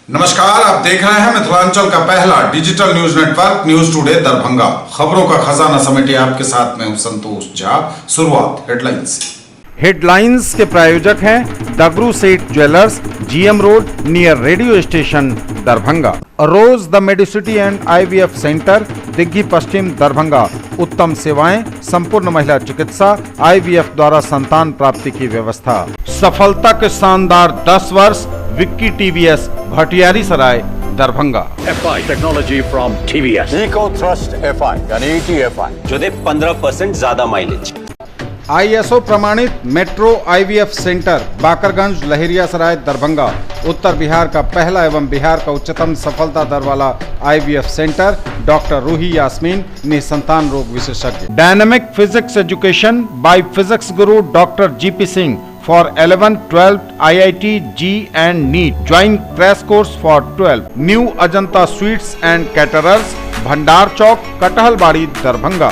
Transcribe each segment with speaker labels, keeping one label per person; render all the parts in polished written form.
Speaker 1: नमस्कार, आप देख रहे हैं मिथिलांचल का पहला digital news network news today Darbhanga. खबरों का खजाना समेटे आपके साथ में हूं संतोष झा। शुरुआत हेडलाइंस से।
Speaker 2: हेडलाइंस के प्रायोजक हैं Dagru Seth jewellers, GM road near radio station Darbhanga. Rose the medicity and IVF centre, Digghi पश्चिम दरभंगा। उत्तम सेवाएं, संपूर्ण महिला चिकित्सा, आईवीएफ द्वारा संतान प्राप्ति की व्यवस्था। सफलता के शानदार 10 वर्ष, Vicky TVS, Bhatiyari Sarai Darbhanga.
Speaker 3: FI technology from TVS।
Speaker 4: Eco thrust FI यानी ETFI
Speaker 5: जो दे 15% ज्यादा माइलेज।
Speaker 2: ISO प्रमाणित metro IVF centre, Bakarganj, Laheriasarai Darbhanga. उत्तर बिहार का पहला एवं बिहार का उच्चतम सफलता दर वाला IVF centre. Doctor Ruhi Yasmin, निसंतान रोग विशेषज्ञ। Dynamic physics education by physics Guru doctor GP Singh for 11th, 12th, IIT, G and NEET. Join crash course for 12. New Ajanta Sweets and Caterers, Bhandar Chowk, Kathalbari Darbhanga.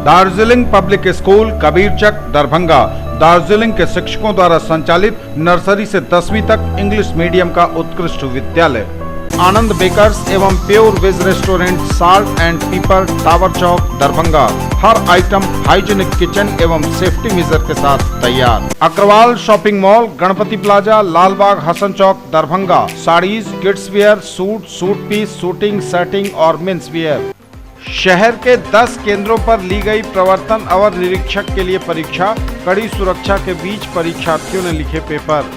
Speaker 2: Darjeeling public school, Kabirchak Darbhanga. Darjeeling के शिक्षकों द्वारा संचालित नर्सरी से 10वीं तक इंग्लिश मीडियम का उत्कृष्ट विद्यालय। आनंद बेकर्स एवं pure veg restaurant, salt and pepper, tower Chowk Darbhanga. हर आइटम हाइजीनिक किचन एवं सेफ्टी मेजर के साथ तैयार। Agarwal shopping mall, Ganpati plaza, Lalbagh, Hasan Chowk Darbhanga. Saris, kids wear, suit, suit piece, shooting, shirting और मेंस वियर। शहर के 10 केंद्रों पर ली गई प्रवर्तन अवर निरीक्षक के लिए परीक्षा। कड़ी सुरक्षा के बीच परीक्षार्थियों ने लिखे पेपर।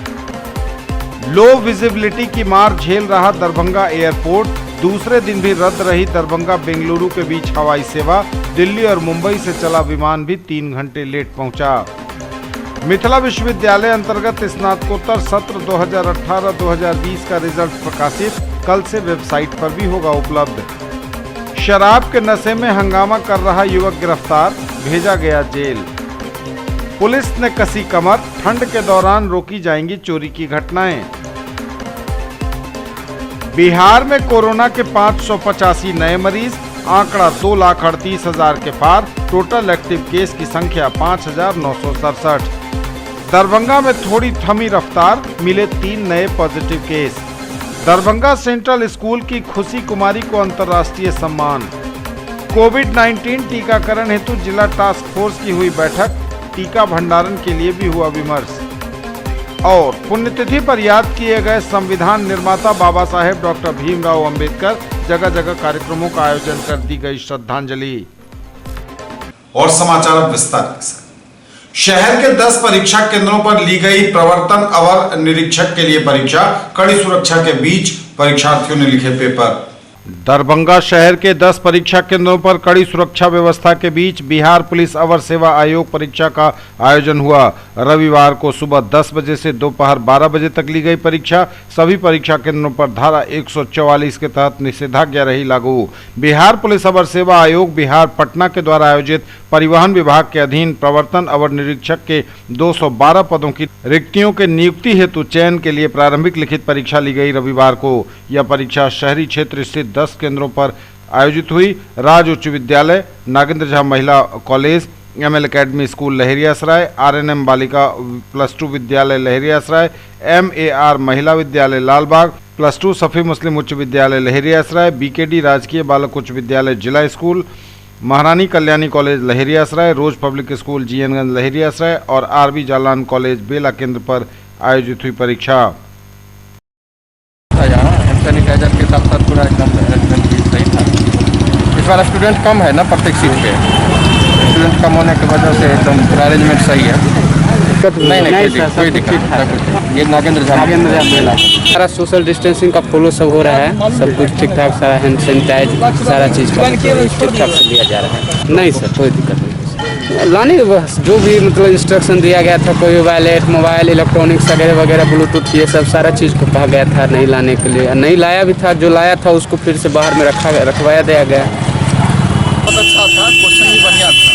Speaker 2: लो विजिबिलिटी की मार झेल रहा दरभंगा एयरपोर्ट। दूसरे दिन भी रद्द रही दरभंगा बेंगलुरु के बीच हवाई सेवा। दिल्ली और मुंबई से चला विमान भी 3 घंटे लेट पहुंचा। मिथिला विश्वविद्यालय अंतर्गत स्नातकोत्तर सत्र 2018-2020 का रिजल्ट प्रकाशित। कल से वेबसाइट पर भी होगा उपलब्ध। शराब के नशे में हंगामा कर रहा युवक गिरफ्तार, भेजा गया जेल। पुलिस ने कसी कमर, ठंड के दौरान रोकी जाएंगी चोरी की घटनाएं। बिहार में कोरोना के 585 नए मरीज, आंकड़ा 2,38,000 के पार। टोटल एक्टिव केस की संख्या 5,967। दरभंगा में थोड़ी थमी रफ्तार, मिले 3 नए positive case. Darbhanga central school की खुशी कुमारी को अंतर्राष्ट्रीय सम्मान। कोविड-19 टीकाकरण हेतु जिला टास्क फोर्स की हुई बैठक। टीका भंडारण के लिए भी हुआ विमर्श। और पुण्यतिथि पर याद किए गए संविधान निर्माता बाबा साहेब डॉक्टर भीमराव अंबेडकर। जगह जगह कार्यक्रमों का आयोजन कर दी गई श्रद्धांजलि।
Speaker 1: और समाचार अब विस्तार से। शहर के 10 परीक्षा केंद्रों पर ली गई प्रवर्तन अवर निरीक्षक के लिए परीक्षा। कड़ी सुरक्षा के बीच परीक्षार्थियों ने लिखे पेपर।
Speaker 2: दरभंगा शहर के 10 परीक्षा केंद्रों पर कड़ी सुरक्षा व्यवस्था के बीच बिहार पुलिस अवर सेवा आयोग परीक्षा का आयोजन हुआ। रविवार को सुबह 10 बजे से दोपहर 12 बजे तक ली गई परीक्षा। सभी परीक्षा केंद्रों पर धारा 144 के तहत निषेधाज्ञा रही लागू। बिहार पुलिस अवर सेवा आयोग बिहार पटना के द्वारा आयोजित परिवहन विभाग के अधीन प्रवर्तन अवर निरीक्षक के 212 पदों की रिक्तियों के नियुक्ति हेतु चयन के लिए प्रारंभिक लिखित परीक्षा ली गई। रविवार को यह परीक्षा शहरी क्षेत्र स्थित 10 केंद्रों पर आयोजित हुई। राज उच्च विद्यालय, नागेंद्र झा महिला college, ML academy school Laheriasarai, RNM बालिका +2 विद्यालय लहेरियासराय, MAR महिला विद्यालय लालबाग, +2 सफी मुस्लिम उच्च विद्यालय लहेरियासराय, BKD राजकीय बालक उच्च विद्यालय जिला स्कूल, महारानी कल्याणी कॉलेज लहेरियासराय, रोज पब्लिक स्कूल GN गंज लहेरियासराय और RB जालान कॉलेज बेला केंद्र पर आयोजित हुई परीक्षा।
Speaker 6: सैनिटाइजर के साथ साथ पूरा एकदम अरेंजमेंट भी सही था। इस बार स्टूडेंट कम है ना प्रत्येक सीट पे। स्टूडेंट कम होने की वजह से एकदम पूरा अरेंजमेंट सही है। नहीं कोई दिक्कत नहीं। ये नागेंद्र झा
Speaker 7: सारा सोशल डिस्टेंसिंग का फॉलो सब हो रहा है। सब कुछ ठीक ठाक, सारा हैंड सैनिटाइज सारा चीज़ का ठीक ठाक से लिया जा रहा है। नहीं सर, कोई दिक्कत नहीं। लाने बस जो भी मतलब इंस्ट्रक्शन दिया गया था, कोई वैलेट, मोबाइल, इलेक्ट्रॉनिक्स वगैरह वगैरह, ब्लूटूथ, ये सब सारा चीज़ को कहा गया था नहीं लाने के लिए। नहीं लाया भी था, जो लाया था उसको फिर से बाहर में रखवाया दिया गया।
Speaker 4: बहुत अच्छा था, क्वेश्चन भी बढ़िया था।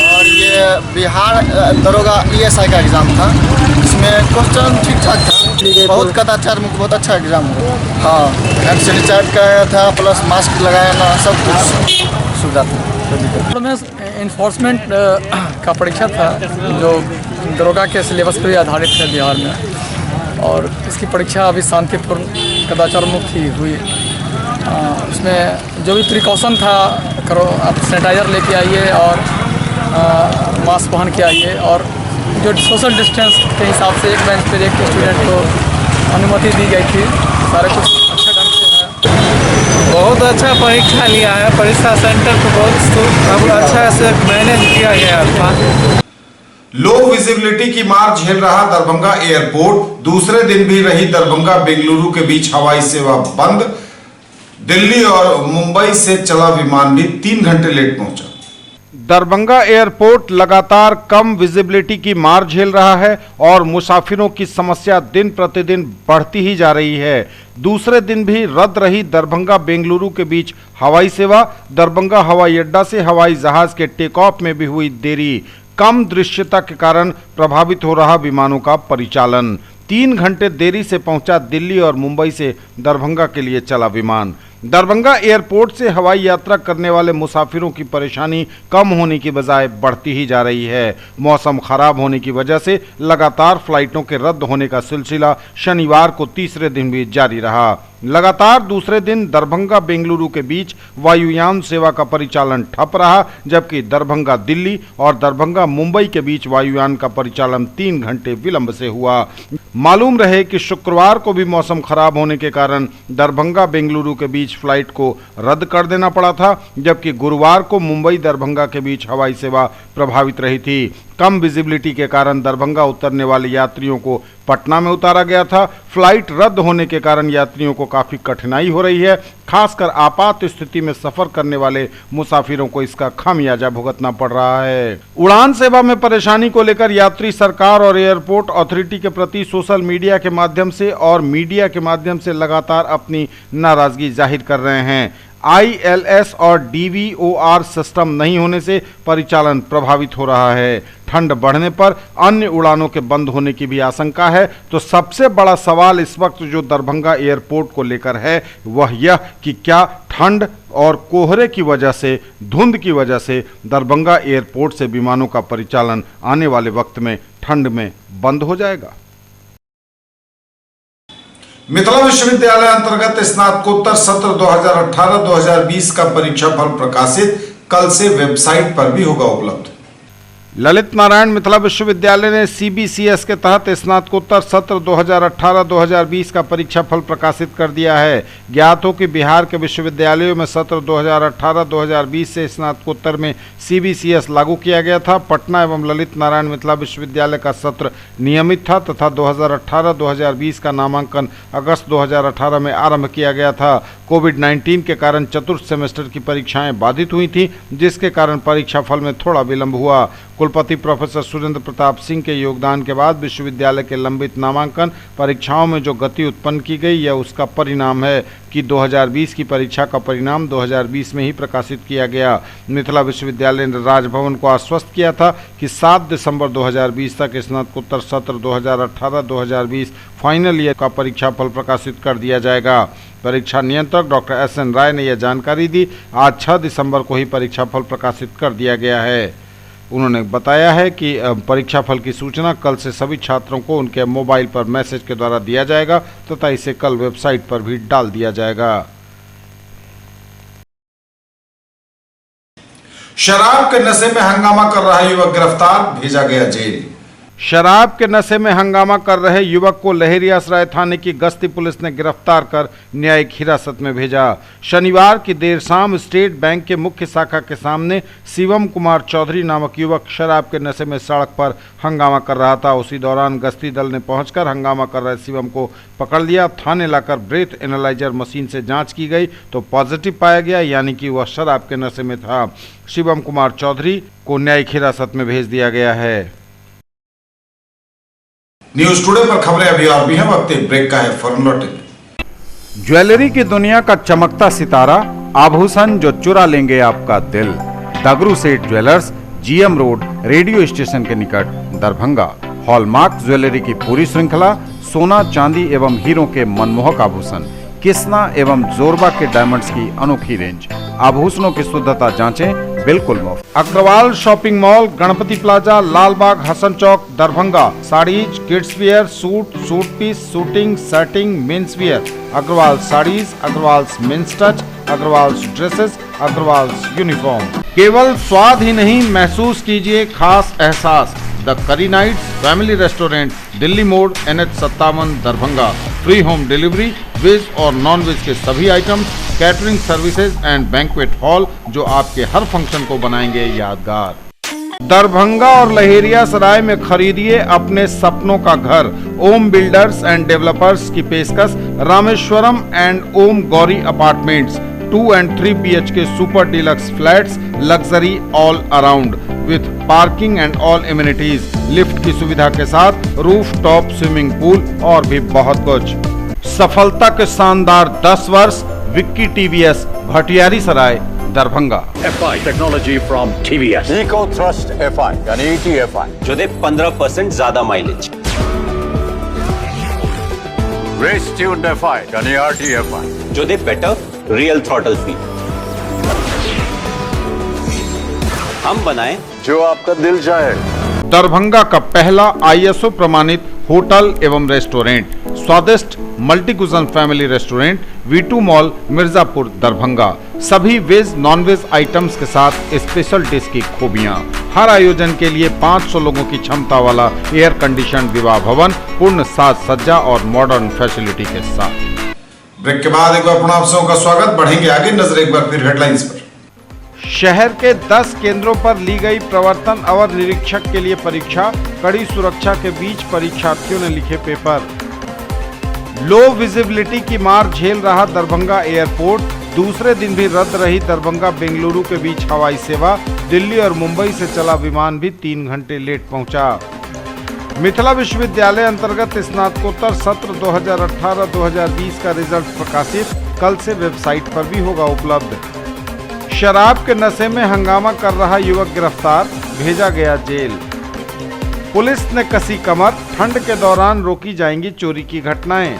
Speaker 4: और ये बिहार दरोगा ESI का एग्ज़ाम था, इसमें क्वेश्चन ठीक ठाक था। बहुत कदाचार मुक्त, बहुत अच्छा एग्ज़ाम हुआ। हाँ, हैंड सैनिटाइज कराया था, प्लस मास्क लगाया, सब कुछ सुविधा था।
Speaker 8: इन्फोर्समेंट का परीक्षा था जो दरोगा के सिलेबस पर आधारित है बिहार में। और इसकी परीक्षा अभी शांतिपूर्ण कदाचार मुक्त ही हुई। उसमें जो भी प्रिकॉशन था करो, आप सैनिटाइज़र लेके आइए और मास्क पहन के आइए, और जो सोशल डिस्टेंस के हिसाब से एक बेंच पर एक स्टूडेंट को अनुमति दी गई थी। सारे कुछ अच्छे ढंग से है।
Speaker 6: बहुत अच्छा परीक्षा लिया है, परीक्षा सेंटर को बहुत अच्छा से मैनेज किया गया था।
Speaker 1: लो विजिबिलिटी की मार झेल रहा दरभंगा एयरपोर्ट, दूसरे दिन भी रही दरभंगा बेंगलुरु के बीच हवाई सेवा बंद। दिल्ली और मुंबई से चला विमान भी 3 घंटे लेट पहुंचा।
Speaker 2: दरभंगा एयरपोर्ट लगातार कम विजिबिलिटी की मार झेल रहा है और मुसाफिरों की समस्या दिन प्रतिदिन बढ़ती ही जा रही है। दूसरे दिन भी रद्द रही दरभंगा बेंगलुरु के बीच हवाई सेवा। दरभंगा हवाई अड्डा से हवाई जहाज के टेक ऑफ में भी हुई देरी। कम दृश्यता के कारण प्रभावित हो रहा विमानों का परिचालन। 3 घंटे देरी से पहुंचा दिल्ली और मुंबई से दरभंगा के लिए चला विमान। दरभंगा एयरपोर्ट से हवाई यात्रा करने वाले मुसाफिरों की परेशानी कम होने की बजाय बढ़ती ही जा रही है। मौसम खराब होने की वजह से लगातार फ्लाइटों के रद्द होने का सिलसिला शनिवार को तीसरे दिन भी जारी रहा। लगातार दूसरे दिन दरभंगा बेंगलुरु के बीच वायुयान सेवा का परिचालन ठप रहा, जबकि दरभंगा दिल्ली और दरभंगा मुंबई के बीच वायुयान का परिचालन 3 घंटे विलंब से हुआ। मालूम रहे कि शुक्रवार को भी मौसम खराब होने के कारण दरभंगा बेंगलुरु के बीच फ्लाइट को रद्द कर देना पड़ा था, जबकि गुरुवार को मुंबई दरभंगा के बीच हवाई सेवा प्रभावित रही थी। कम विजिबिलिटी के कारण दरभंगा उतरने वाले यात्रियों को पटना में उतारा गया था। फ्लाइट रद्द होने के कारण यात्रियों को काफ़ी कठिनाई हो रही है। खासकर आपात स्थिति में सफ़र करने वाले मुसाफिरों को इसका खामियाजा भुगतना पड़ रहा है। उड़ान सेवा में परेशानी को लेकर यात्री सरकार और एयरपोर्ट अथॉरिटी के प्रति सोशल मीडिया के माध्यम से और मीडिया के माध्यम से लगातार अपनी नाराजगी जाहिर कर रहे हैं। ILS और DVOR सिस्टम नहीं होने से परिचालन प्रभावित हो रहा है। ठंड बढ़ने पर अन्य उड़ानों के बंद होने की भी आशंका है। तो सबसे बड़ा सवाल इस वक्त जो दरभंगा एयरपोर्ट को लेकर है वह यह कि क्या ठंड और कोहरे की वजह से, धुंध की वजह से दरभंगा एयरपोर्ट से विमानों का परिचालन आने वाले वक्त में ठंड में बंद हो जाएगा।
Speaker 1: मिथिला विश्वविद्यालय अंतर्गत स्नातकोत्तर सत्र 2018-2020 का परीक्षाफल प्रकाशित, कल से वेबसाइट पर भी होगा उपलब्ध।
Speaker 2: ललित नारायण मिथिला विश्वविद्यालय ने CBCS के तहत स्नातकोत्तर सत्र 2018-2020 का परीक्षाफल प्रकाशित कर दिया है। ज्ञात हो कि बिहार के विश्वविद्यालयों में सत्र 2018-2020 से स्नातकोत्तर में CBCS लागू किया गया था। पटना एवं ललित नारायण मिथिला विश्वविद्यालय का सत्र नियमित था तथा 2018-2020 का नामांकन अगस्त 2018 में आरंभ किया गया था। कोविड-19 के कारण चतुर्थ सेमेस्टर की परीक्षाएं बाधित हुई थी, जिसके कारण परीक्षाफल में थोड़ा विलंब हुआ। कुलपति प्रोफेसर सुरेंद्र प्रताप सिंह के योगदान के बाद विश्वविद्यालय के लंबित नामांकन परीक्षाओं में जो गति उत्पन्न की गई, यह उसका परिणाम है कि 2020 की परीक्षा का परिणाम 2020 में ही प्रकाशित किया गया। मिथिला विश्वविद्यालय ने राजभवन को आश्वस्त किया था कि 7 दिसंबर 2020 तक स्नातकोत्तर सत्र 2018-2020 फाइनल ईयर का परीक्षाफल प्रकाशित कर दिया जाएगा। परीक्षा नियंत्रक डॉक्टर SN राय ने यह जानकारी दी। आज 6 दिसंबर को ही परीक्षाफल प्रकाशित कर दिया गया है। उन्होंने बताया है कि परीक्षाफल की सूचना कल से सभी छात्रों को उनके मोबाइल पर मैसेज के द्वारा दिया जाएगा तथा इसे कल वेबसाइट पर भी डाल दिया जाएगा।
Speaker 1: शराब के नशे में हंगामा कर रहा युवक गिरफ्तार, भेजा गया जेल।
Speaker 2: शराब के नशे में हंगामा कर रहे युवक को लहेरियासराय थाने की गश्ती पुलिस ने गिरफ्तार कर न्यायिक हिरासत में भेजा। शनिवार की देर शाम स्टेट बैंक के मुख्य शाखा के सामने शिवम कुमार चौधरी नामक युवक शराब के नशे में सड़क पर हंगामा कर रहा था। उसी दौरान गश्ती दल ने पहुंचकर हंगामा कर रहे शिवम को पकड़ लिया। थाने लाकर ब्रेथ एनालाइजर मशीन से जाँच की गई तो पॉजिटिव पाया गया, यानी कि वह शराब के नशे में था। शिवम कुमार चौधरी को न्यायिक हिरासत में भेज दिया गया है।
Speaker 1: न्यूज टुडे पर खबरें अभी और भी हैं, वक्त एक ब्रेक का है, फौरन लौटेंगे।
Speaker 2: ज्वेलरी की दुनिया का चमकता सितारा, आभूषण जो चुरा लेंगे आपका दिल। दगरू Seth jewellers, GM road, radio station के निकट, दरभंगा। हॉलमार्क ज्वेलरी की पूरी श्रृंखला, सोना चांदी एवं हीरों के मनमोहक आभूषण, किस्ना एवं जोरबा के डायमंड्स की अनोखी रेंज। आभूषणों की शुद्धता जांचें, बिल्कुल मुफ्त। Agarwal shopping mall, Ganpati plaza, Lalbagh, Hasan Chowk, Darbhanga. Saris, kids wear, suit, suit piece, shooting, shirting, men's wear. Agarwal saris, Agarwal men's touch, Agarwal dresses, Agarwal uniform. केवल स्वाद ही नहीं, महसूस कीजिए खास एहसास। द करी nights family restaurant, Delhi Mor, NH57, Darbhanga. Free home delivery, veg और नॉन वेज के सभी items, catering services and banquet hall जो आपके हर फंक्शन को बनाएंगे यादगार। दरभंगा और लहेरियासराय में खरीदिए अपने सपनों का घर। ओम बिल्डर्स एंड डेवलपर्स की पेशकश। Rameshwaram and Om Gauri apartments, 2 and 3 BHK super deluxe flats, luxury all around with parking and all amenities, lift की सुविधा के साथ, रूफ टॉप स्विमिंग पूल और भी बहुत कुछ। सफलता के शानदार 10 वर्ष। Vicky TVS, Bhatiyari Sarai, Darbhanga.
Speaker 3: FI technology from TVS.
Speaker 5: Eco thrust FI यानी ETFI जो दे 15% ज्यादा माइलेज।
Speaker 3: Race tuned FI यानी RTFI
Speaker 5: जो दे बेटर रियल थ्रॉटल फील। हम बनाए
Speaker 3: जो आपका दिल चाहे।
Speaker 2: दरभंगा का पहला ISO प्रमाणित होटल एवं रेस्टोरेंट, स्वादिष्ट multi cuisine family restaurant, V2 mall, Mirzapur, Darbhanga. सभी वेज नॉन वेज आइटम्स के साथ स्पेशल डिश की खूबियां। हर आयोजन के लिए 500 लोगों की क्षमता वाला एयर कंडीशन विवाह भवन, पूर्ण साज सज्जा और मॉडर्न फैसिलिटी के साथ।
Speaker 1: ब्रेक के बाद एक बार पुनः आप सबका स्वागत। बढ़ेंगे आगे, नजर एक बार फिर हेडलाइंस पर।
Speaker 2: शहर के 10 केंद्रों पर ली गई प्रवर्तन अवर निरीक्षक के लिए परीक्षा। कड़ी सुरक्षा के बीच परीक्षार्थियों ने लिखे पेपर। लो विजिबिलिटी की मार झेल रहा दरभंगा एयरपोर्ट। दूसरे दिन भी रद्द रही दरभंगा बेंगलुरु के बीच हवाई सेवा। दिल्ली और मुंबई से चला विमान भी 3 घंटे लेट पहुंचा। मिथिला विश्वविद्यालय अंतर्गत स्नातकोत्तर सत्र 2018-2020 का रिजल्ट प्रकाशित। कल से वेबसाइट पर भी होगा उपलब्ध। शराब के नशे में हंगामा कर रहा युवक गिरफ्तार, भेजा गया जेल। पुलिस ने कसी कमर, ठंड के दौरान रोकी जाएंगी चोरी की घटनाएं।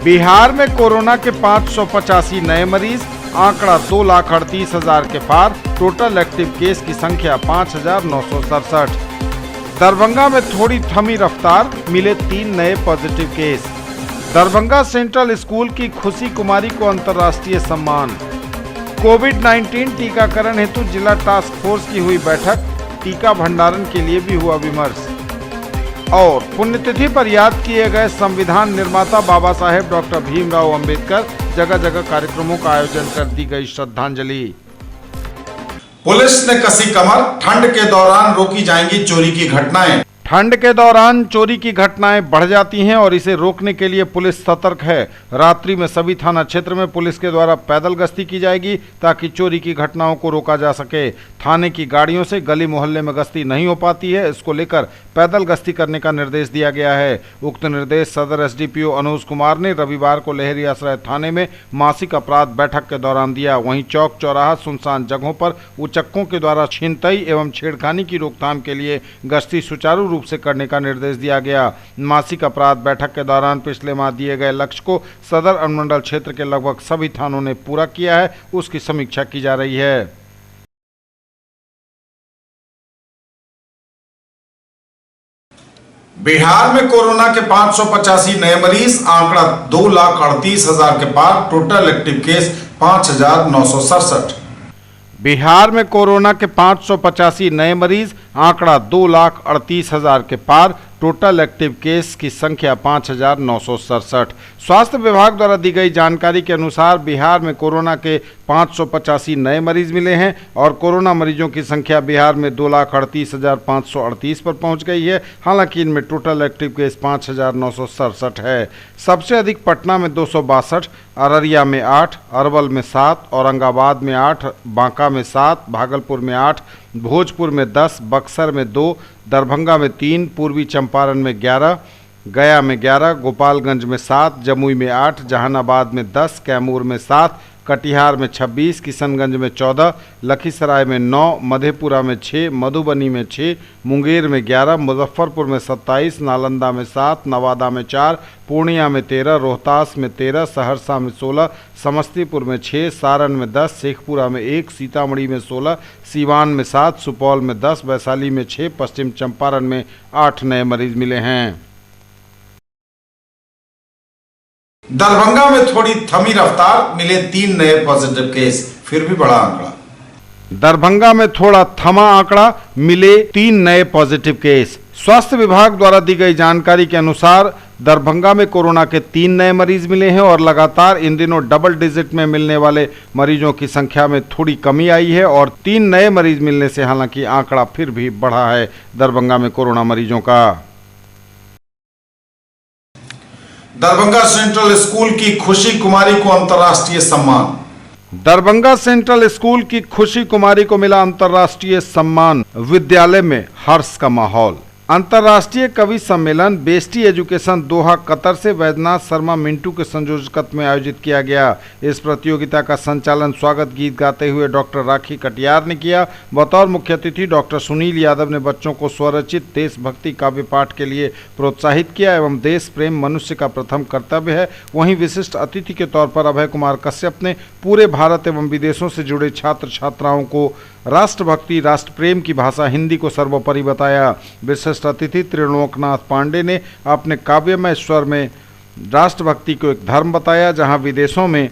Speaker 2: बिहार में कोरोना के 585 नए मरीज, आंकड़ा 2,38,000 के पार। टोटल एक्टिव केस की संख्या 5,967। दरभंगा में थोड़ी थमी रफ्तार, मिले 3 नए positive case. Darbhanga central school की खुशी कुमारी को अंतर्राष्ट्रीय सम्मान। कोविड-19 टीकाकरण हेतु जिला टास्क फोर्स की हुई बैठक। टीका भंडारण के लिए भी हुआ विमर्श। और पुण्यतिथि पर याद किए गए संविधान निर्माता बाबा साहेब डॉक्टर भीमराव अंबेडकर। जगह जगह कार्यक्रमों का आयोजन कर दी गई श्रद्धांजलि।
Speaker 1: पुलिस ने कसी कमर, ठंड के दौरान रोकी जाएंगी चोरी की घटनाएं।
Speaker 2: ठंड के दौरान चोरी की घटनाएं बढ़ जाती हैं और इसे रोकने के लिए पुलिस सतर्क है। रात्रि में सभी थाना क्षेत्र में पुलिस के द्वारा पैदल गश्ती की जाएगी ताकि चोरी की घटनाओं को रोका जा सके। थाने की गाड़ियों से गली मोहल्ले में गश्ती नहीं हो पाती है, इसको लेकर पैदल गश्ती करने का निर्देश दिया गया है। उक्त निर्देश सदर SDPO अनुज कुमार ने रविवार को लहेरियासराय थाने में मासिक अपराध बैठक के दौरान दिया। वहीं चौक चौराहा सुनसान जगहों पर उचक्कों के द्वारा छिनतई एवं छेड़खानी की रोकथाम के लिए गश्ती सुचारू रूप से करने का निर्देश दिया गया। मासिक अपराध बैठक के दौरान पिछले माह दिए गए लक्ष्य को सदर अनुमंडल क्षेत्र के लगभग सभी थानों ने पूरा किया है, उसकी समीक्षा की जा रही है।
Speaker 1: बिहार में कोरोना के 585 नए मरीज, आंकड़ा 2,38,000 के पार। Total active case 5,967।
Speaker 2: बिहार में कोरोना के 585 नए मरीज, आंकड़ा 2,38,000 के पार। टोटल एक्टिव केस की संख्या 5,967। स्वास्थ्य विभाग द्वारा दी गई जानकारी के अनुसार बिहार में कोरोना के 585 नए मरीज मिले हैं और कोरोना मरीजों की संख्या बिहार में 2,38,538 पर पहुंच गई है। हालांकि इनमें टोटल एक्टिव केस 5,967 है। सबसे अधिक पटना में 262, अररिया में 8, अरवल में 7, औरंगाबाद में 8, बांका में 7, भागलपुर में 8, भोजपुर में 10, बक्सर में 2, दरभंगा में 3, पूर्वी चंपारण में 11, गया में 11, गोपालगंज में 7, जमुई में 8, जहानाबाद में 10, कैमूर में 7, कटिहार में 26, किशनगंज में 14, लखीसराय में 9, मधेपुरा में 6, मधुबनी में 6, मुंगेर में 11, मुजफ्फरपुर में 27, नालंदा में 7, नवादा में 4, पूर्णिया में 13, रोहतास में 13, सहरसा में 16, समस्तीपुर में 6, सारण में 10, शेखपुरा में 1, सीतामढ़ी में 16, सीवान में 7, सुपौल में 10, वैशाली में 6, पश्चिम चंपारण में 8 नए मरीज मिले हैं।
Speaker 1: दरभंगा में थोड़ी थमी रफ्तार, मिले 3 नए पॉजिटिव केस, फिर भी बड़ा आंकड़ा।
Speaker 2: दरभंगा में थोड़ा थमा आंकड़ा, मिले 3 नए पॉजिटिव केस। स्वास्थ्य विभाग द्वारा दी गई जानकारी के अनुसार दरभंगा में कोरोना के 3 नए मरीज मिले हैं और लगातार इन दिनों डबल डिजिट में मिलने वाले मरीजों की संख्या में थोड़ी कमी आई है और 3 नए मरीज मिलने से हालांकि आंकड़ा फिर भी बढ़ा है दरभंगा में कोरोना मरीजों का।
Speaker 1: दरभंगा सेंट्रल स्कूल की खुशी कुमारी को अंतर्राष्ट्रीय सम्मान।
Speaker 2: दरभंगा सेंट्रल स्कूल की खुशी कुमारी को मिला अंतर्राष्ट्रीय सम्मान, विद्यालय में हर्ष का माहौल। अंतर्राष्ट्रीय कवि सम्मेलन बेस्टी एजुकेशन दोहा कतर से वैद्यनाथ शर्मा मिंटू के संयोजकत्व में आयोजित किया गया। इस प्रतियोगिता का संचालन स्वागत गीत गाते हुए डॉक्टर राखी कटियार ने किया। बतौर मुख्य अतिथि डॉक्टर सुनील यादव ने बच्चों को स्वरचित देशभक्ति काव्य पाठ के लिए प्रोत्साहित किया एवं देश प्रेम मनुष्य का प्रथम कर्तव्य है। वहीं विशिष्ट अतिथि के तौर पर अभय कुमार कश्यप ने पूरे भारत एवं विदेशों से जुड़े छात्र छात्राओं को राष्ट्रभक्ति राष्ट्र प्रेम की भाषा हिंदी को सर्वोपरि बताया। विशिष्ट अतिथि त्रिलोकनाथ पांडे ने अपने काव्यमय स्वर में राष्ट्रभक्ति को एक धर्म बताया। जहां विदेशों में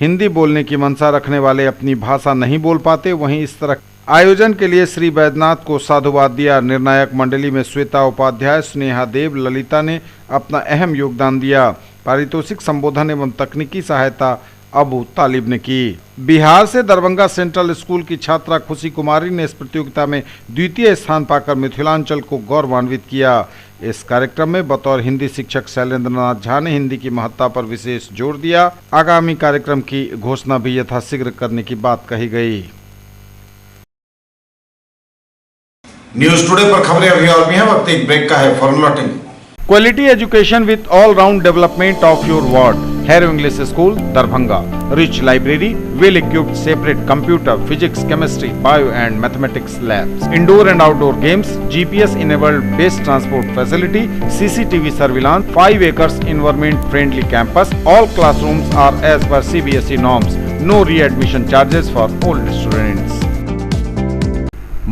Speaker 2: हिंदी बोलने की मंशा रखने वाले अपनी भाषा नहीं बोल पाते, वहीं इस तरह आयोजन के लिए श्री वैद्यनाथ को साधुवाद दिया। निर्णायक मंडली में श्वेता उपाध्याय, स्नेहा देव, ललिता ने अपना अहम योगदान दिया। पारितोषिक संबोधन एवं तकनीकी सहायता अबू तालिब ने की। बिहार से दरभंगा सेंट्रल स्कूल की छात्रा खुशी कुमारी ने इस प्रतियोगिता में द्वितीय स्थान पाकर मिथिलांचल को गौरवान्वित किया। इस कार्यक्रम में बतौर हिंदी शिक्षक शैलेंद्र नाथ झा ने हिंदी की महत्ता पर विशेष जोर दिया। आगामी कार्यक्रम की घोषणा भी यथाशीघ्र करने की बात कही गई।
Speaker 1: न्यूज टुडे पर खबरें अभी और भी हैं, वक्त एक ब्रेक का है, फौरन लौटेंगे।
Speaker 2: Quality education with all round development of your ward. Harrow English school Darbhanga, rich library, well equipped separate computer, physics, chemistry, bio and mathematics labs, indoor and outdoor games, GPS enabled based transport facility, CCTV surveillance, 5 acres environment friendly campus. All classrooms are as per CBSE norms. No re-admission charges for old students.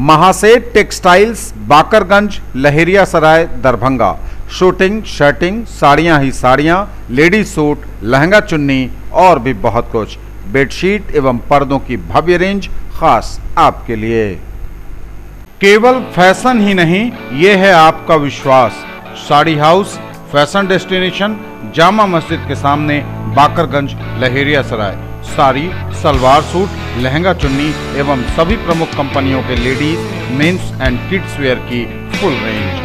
Speaker 2: Mahaseth textiles, Bakarganj, Laheriasarai, Darbhanga. Shooting, shirting, साड़ियाँ ही साड़ियाँ, ladies suit, lehenga चुन्नी और भी बहुत कुछ। Bedsheet एवं पर्दों की भव्य रेंज खास आपके लिए। केवल फैशन ही नहीं, ये है आपका विश्वास। Sari house, fashion destination, Jama Masjid के सामने, बाकरगंज, लहेरियासराय। साड़ी, सलवार सूट, लहंगा चुन्नी एवं सभी प्रमुख कंपनियों के ladies, men's and kids wear की फुल रेंज।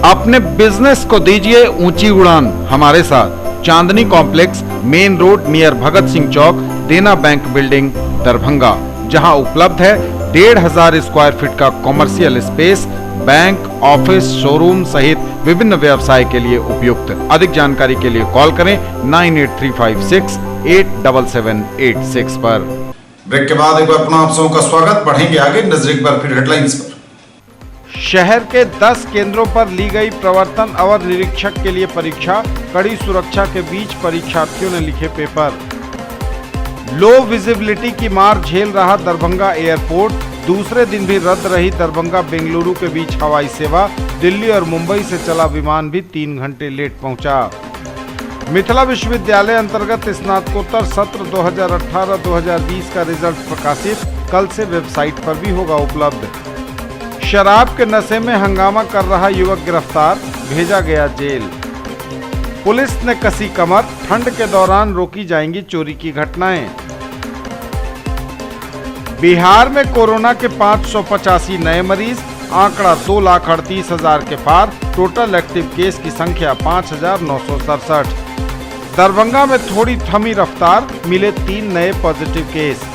Speaker 2: अपने बिजनेस को दीजिए ऊंची उड़ान हमारे साथ। Chandni complex, main road near Bhagat Singh Chowk, Dena bank building, Darbhanga, जहां उपलब्ध है 1500 स्क्वायर फीट का commercial space, bank, office, showroom सहित विभिन्न व्यवसाय के लिए उपयुक्त। अधिक जानकारी के लिए कॉल करें 98356 87786 पर।
Speaker 1: ब्रेक के बाद एक बार पुनः आप सबों का स्वागत। बढ़ेंगे आगे, नजर एक बार फिर हेडलाइंस पर।
Speaker 2: शहर के 10 केंद्रों पर ली गई प्रवर्तन अवर निरीक्षक के लिए परीक्षा, कड़ी सुरक्षा के बीच परीक्षार्थियों ने लिखे पेपर। लो विजिबिलिटी की मार झेल रहा दरभंगा एयरपोर्ट, दूसरे दिन भी रद्द रही दरभंगा बेंगलुरु के बीच हवाई सेवा। दिल्ली और मुंबई से चला विमान भी 3 घंटे लेट पहुंचा। मिथिला विश्वविद्यालय अंतर्गत स्नातकोत्तर सत्र 2018-2020 का रिजल्ट प्रकाशित, कल से वेबसाइट पर भी होगा उपलब्ध। शराब के नशे में हंगामा कर रहा युवक गिरफ्तार, भेजा गया जेल। पुलिस ने कसी कमर, ठंड के दौरान रोकी जाएंगी चोरी की घटनाएं। बिहार में कोरोना के 585 नए मरीज, आंकड़ा 2,38,000 के पार। टोटल एक्टिव केस की संख्या 5,967। दरभंगा में थोड़ी थमी रफ्तार, मिले 3 नए positive case.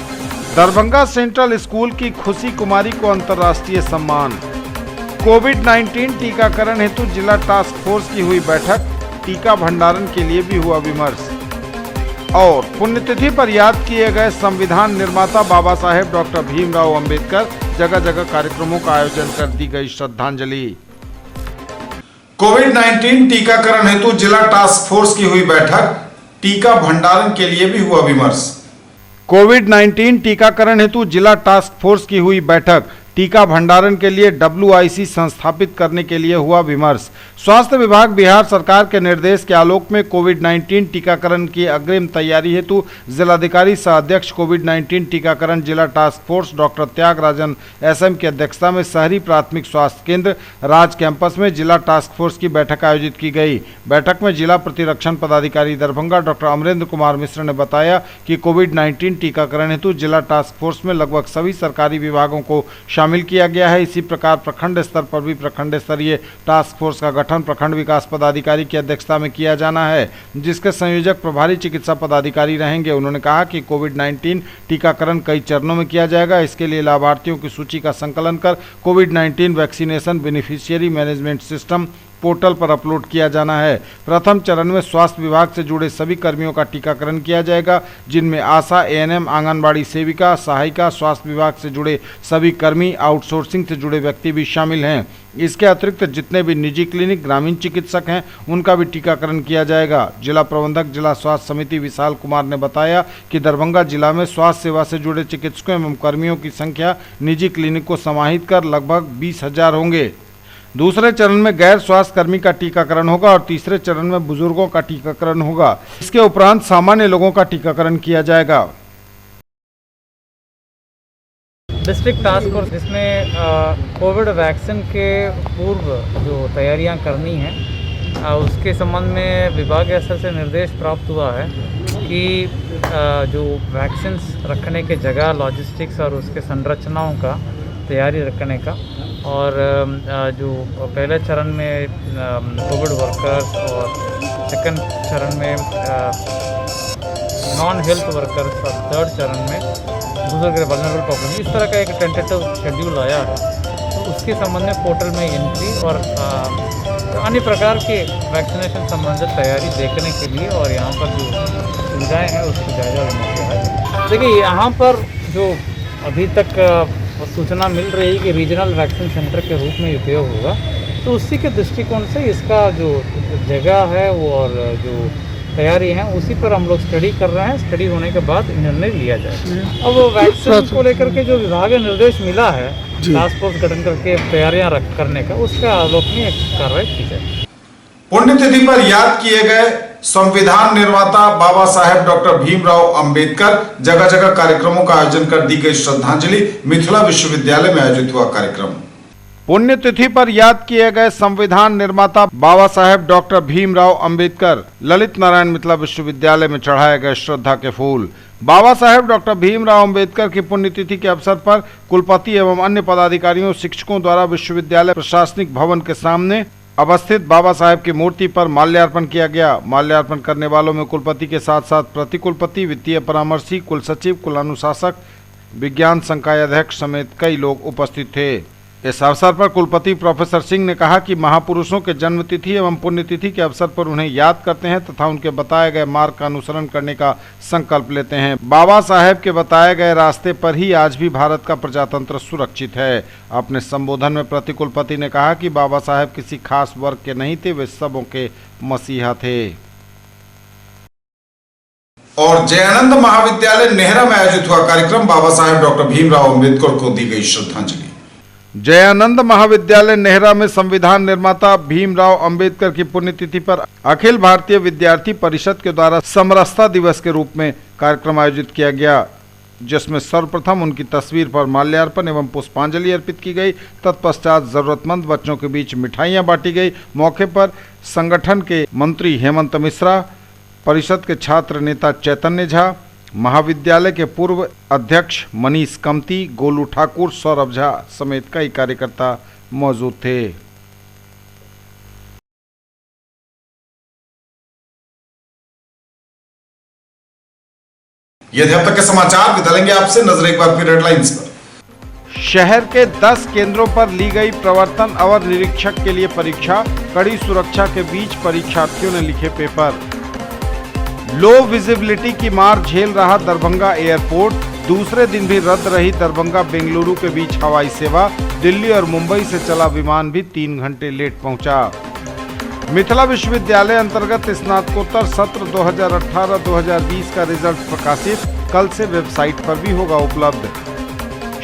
Speaker 2: Darbhanga central school की खुशी कुमारी को अंतर्राष्ट्रीय सम्मान। कोविड-19 टीकाकरण हेतु जिला टास्क फोर्स की हुई बैठक, टीका भंडारण के लिए भी हुआ विमर्श। और पुण्यतिथि पर याद किए गए संविधान निर्माता बाबा साहेब डॉक्टर भीमराव अंबेडकर, जगह जगह कार्यक्रमों का आयोजन कर दी गई श्रद्धांजलि।
Speaker 1: कोविड-19 टीकाकरण हेतु जिला टास्क फोर्स की हुई बैठक, टीका भंडारण के लिए भी हुआ विमर्श।
Speaker 2: कोविड-19 टीकाकरण हेतु जिला टास्क फोर्स की हुई बैठक, टीका भंडारण के लिए WIC संस्थापित करने के लिए हुआ विमर्श। स्वास्थ्य विभाग बिहार सरकार के निर्देश के आलोक में कोविड-19 टीकाकरण की अग्रिम तैयारी हेतु जिलाधिकारी सह अध्यक्ष कोविड-19 टीकाकरण जिला task force doctor Thyagarajan SM की अध्यक्षता में शहरी प्राथमिक स्वास्थ्य केंद्र राज कैंपस में जिला टास्क फोर्स की बैठक आयोजित की गई। बैठक में जिला प्रतिरक्षण पदाधिकारी दरभंगा डॉक्टर अमरेंद्र कुमार मिश्र ने बताया कि कोविड-19 टीकाकरण हेतु जिला टास्क फोर्स में लगभग सभी सरकारी विभागों को शामिल किया गया है। इसी प्रकार प्रखंड स्तर पर भी प्रखंड स्तरीय टास्क फोर्स का गठन प्रखंड विकास पदाधिकारी की अध्यक्षता में किया जाना है, जिसके संयोजक प्रभारी चिकित्सा पदाधिकारी रहेंगे। उन्होंने कहा कि कोविड-19 टीकाकरण कई चरणों में किया जाएगा। इसके लिए लाभार्थियों की सूची का संकलन कर कोविड-19 vaccination beneficiary management system portal पर अपलोड किया जाना है। प्रथम चरण में स्वास्थ्य विभाग से जुड़े सभी कर्मियों का टीकाकरण किया जाएगा, जिनमें आशा, ANM, आंगनबाड़ी सेविका, सहायिका, स्वास्थ्य विभाग से जुड़े सभी कर्मी, आउटसोर्सिंग से जुड़े व्यक्ति भी शामिल हैं। इसके अतिरिक्त जितने भी निजी क्लिनिक, ग्रामीण चिकित्सक हैं, उनका भी टीकाकरण किया जाएगा। जिला प्रबंधक जिला स्वास्थ्य समिति विशाल कुमार ने बताया कि दरभंगा जिला में स्वास्थ्य सेवा से जुड़े चिकित्सकों एवं कर्मियों की संख्या निजी क्लिनिक को समाहित कर लगभग 20,000 होंगे। दूसरे चरण में गैर स्वास्थ्य कर्मी का टीकाकरण होगा और तीसरे चरण में बुजुर्गों का टीकाकरण होगा। इसके उपरांत सामान्य लोगों का टीकाकरण किया जाएगा।
Speaker 9: डिस्ट्रिक्ट टास्क फोर्स जिसमें कोविड वैक्सीन के पूर्व जो तैयारियां करनी हैं उसके संबंध में विभाग स्तर से निर्देश प्राप्त हुआ है कि जो वैक्सीन रखने के जगह, लॉजिस्टिक्स और उसके संरचनाओं का तैयारी रखने का, और जो पहले चरण में कोविड वर्कर्स और सेकंड चरण में नॉन हेल्थ वर्कर्स और थर्ड चरण में बुजुर्ग वल्नरेबल पॉपुलेशन, इस तरह का एक टेंटेटिव शेड्यूल आया है। तो उसके संबंध में पोर्टल में एंट्री और अन्य प्रकार के वैक्सीनेशन संबंधित तैयारी देखने के लिए और यहाँ पर जो सुविधाएँ हैं उसकी जायजा लेने के लिए। देखिए, यहाँ पर जो अभी तक सूचना मिल रही कि रीजनल वैक्सीन सेंटर के रूप में उपयोग होगा, तो उसी के दृष्टिकोण से इसका जो जगह है वो और जो तैयारी है उसी पर हम लोग स्टडी कर रहे हैं। स्टडी होने के बाद निर्णय लिया जाए। अब वैक्सीन को लेकर के जो विभाग निर्देश मिला है टास्क फोर्स गठन करके तैयारियां करने का, उसका आलोक में कार्रवाई की जाए।
Speaker 1: पुण्यतिथि पर याद किए गए संविधान निर्माता बाबा साहेब डॉक्टर भीमराव अंबेडकर, जगह जगह कार्यक्रमों का आयोजन कर दी गई श्रद्धांजलि। मिथिला विश्वविद्यालय में आयोजित हुआ कार्यक्रम।
Speaker 2: पुण्यतिथि पर याद किए गए संविधान निर्माता बाबा साहेब डॉक्टर भीमराव अंबेडकर, ललित नारायण मिथिला विश्वविद्यालय में चढ़ाए गए श्रद्धा के फूल। बाबा साहेब डॉक्टर भीमराव अंबेडकर की पुण्यतिथि के अवसर पर कुलपति एवं अन्य पदाधिकारियों, शिक्षकों द्वारा विश्वविद्यालय प्रशासनिक भवन के सामने अवस्थित बाबा साहेब की मूर्ति पर माल्यार्पण किया गया। माल्यार्पण करने वालों में कुलपति के साथ साथ प्रतिकुलपति, वित्तीय परामर्शी, कुल सचिव, कुल अनुशासक, विज्ञान संकाय अध्यक्ष समेत कई लोग उपस्थित थे। इस अवसर पर कुलपति प्रोफेसर सिंह ने कहा कि महापुरुषों के जन्मतिथि एवं पुण्यतिथि के अवसर पर उन्हें याद करते हैं तथा उनके बताए गए मार्ग का अनुसरण करने का संकल्प लेते हैं। बाबा साहेब के बताए गए रास्ते पर ही आज भी भारत का प्रजातंत्र सुरक्षित है। अपने संबोधन में प्रतिकुलपति ने कहा कि बाबा साहेब किसी खास वर्ग के नहीं थे, वे सबों के मसीहा थे।
Speaker 1: और जयानंद महाविद्यालय नेहरा में आयोजित हुआ कार्यक्रम, बाबा साहेब डॉक्टर भीमराव अंबेडकर को दी गई श्रद्धांजलि।
Speaker 2: जयानंद महाविद्यालय नेहरा में संविधान निर्माता भीमराव अंबेडकर की पुण्यतिथि पर अखिल भारतीय विद्यार्थी परिषद के द्वारा समरसता दिवस के रूप में कार्यक्रम आयोजित किया गया, जिसमें सर्वप्रथम उनकी तस्वीर पर माल्यार्पण एवं पुष्पांजलि अर्पित की गई। तत्पश्चात जरूरतमंद बच्चों के बीच मिठाइयां बांटी गई। मौके पर संगठन के मंत्री हेमंत मिश्रा, परिषद के छात्र नेता चैतन्य झा, महाविद्यालय के पूर्व अध्यक्ष मनीष कमती, गोलू ठाकुर, सौरभ झा समेत कई कार्यकर्ता मौजूद थे।
Speaker 1: ये थे अब तक के समाचार। विदा आपसे, नजर एक बार फिर हेडलाइंस पर।
Speaker 2: शहर के 10 केंद्रों पर ली गई प्रवर्तन अवर निरीक्षक के लिए परीक्षा, कड़ी सुरक्षा के बीच परीक्षार्थियों ने लिखे पेपर। लो विजिबिलिटी की मार झेल रहा दरभंगा एयरपोर्ट, दूसरे दिन भी रद्द रही दरभंगा बेंगलुरु के बीच हवाई सेवा। दिल्ली और मुंबई से चला विमान भी 3 घंटे लेट पहुंचा। मिथिला विश्वविद्यालय अंतर्गत स्नातकोत्तर सत्र 2018-2020 का रिजल्ट प्रकाशित, कल से वेबसाइट पर भी होगा उपलब्ध।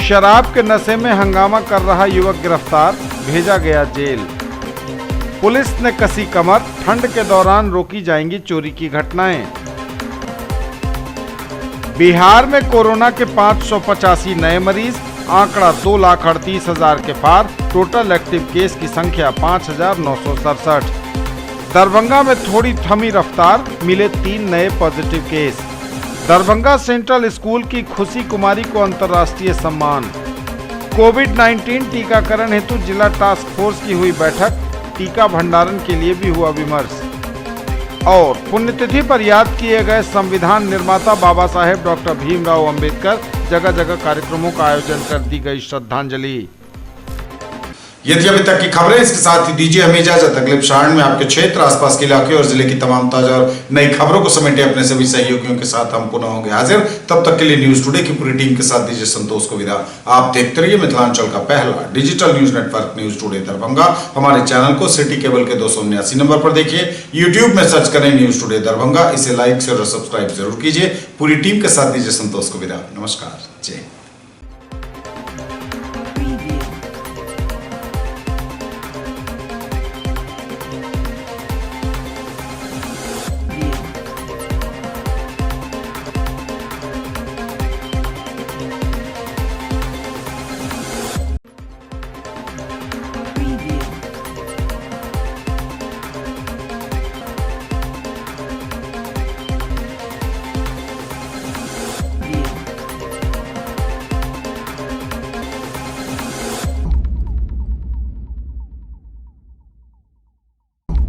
Speaker 2: शराब के नशे में हंगामा कर रहा युवक गिरफ्तार, भेजा गया जेल। पुलिस ने कसी कमर, ठंड के दौरान रोकी जाएंगी चोरी की घटनाएं। बिहार में कोरोना के 585 नए मरीज, आंकड़ा 2,38,000 के पार। टोटल एक्टिव केस की संख्या 5,967। दरभंगा में थोड़ी थमी रफ्तार, मिले 3 नए positive case. Darbhanga central school की खुशी कुमारी को अंतर्राष्ट्रीय सम्मान। कोविड-19 टीकाकरण हेतु जिला टास्क फोर्स की हुई बैठक, टीका भंडारण के लिए भी हुआ विमर्श। और पुण्यतिथि पर याद किए गए संविधान निर्माता बाबा साहेब डॉक्टर भीमराव अंबेडकर, जगह जगह कार्यक्रमों का आयोजन कर दी गई श्रद्धांजलि।
Speaker 1: ये थी अभी तक की खबरें। इसके साथ ही दीजिए हमें इजाजत। अगले क्षण में आपके क्षेत्र, आसपास के इलाके और जिले की तमाम ताजा और नई खबरों को समेटे अपने सभी सहयोगियों के साथ हम पुनः होंगे हाजिर। तब तक के लिए न्यूज टुडे की पूरी टीम के साथ दीजिए संतोष को विदा। आप देखते रहिए मिथिलांचल का पहला digital news network news today Darbhanga. हमारे चैनल को सिटी केबल के 279 नंबर पर देखिए। यूट्यूब में सर्च करें न्यूज टुडे दरभंगा। इसे लाइक शेयर और सब्सक्राइब जरूर कीजिए। पूरी टीम के साथ दीजिए संतोष को विदा। नमस्कार, जय।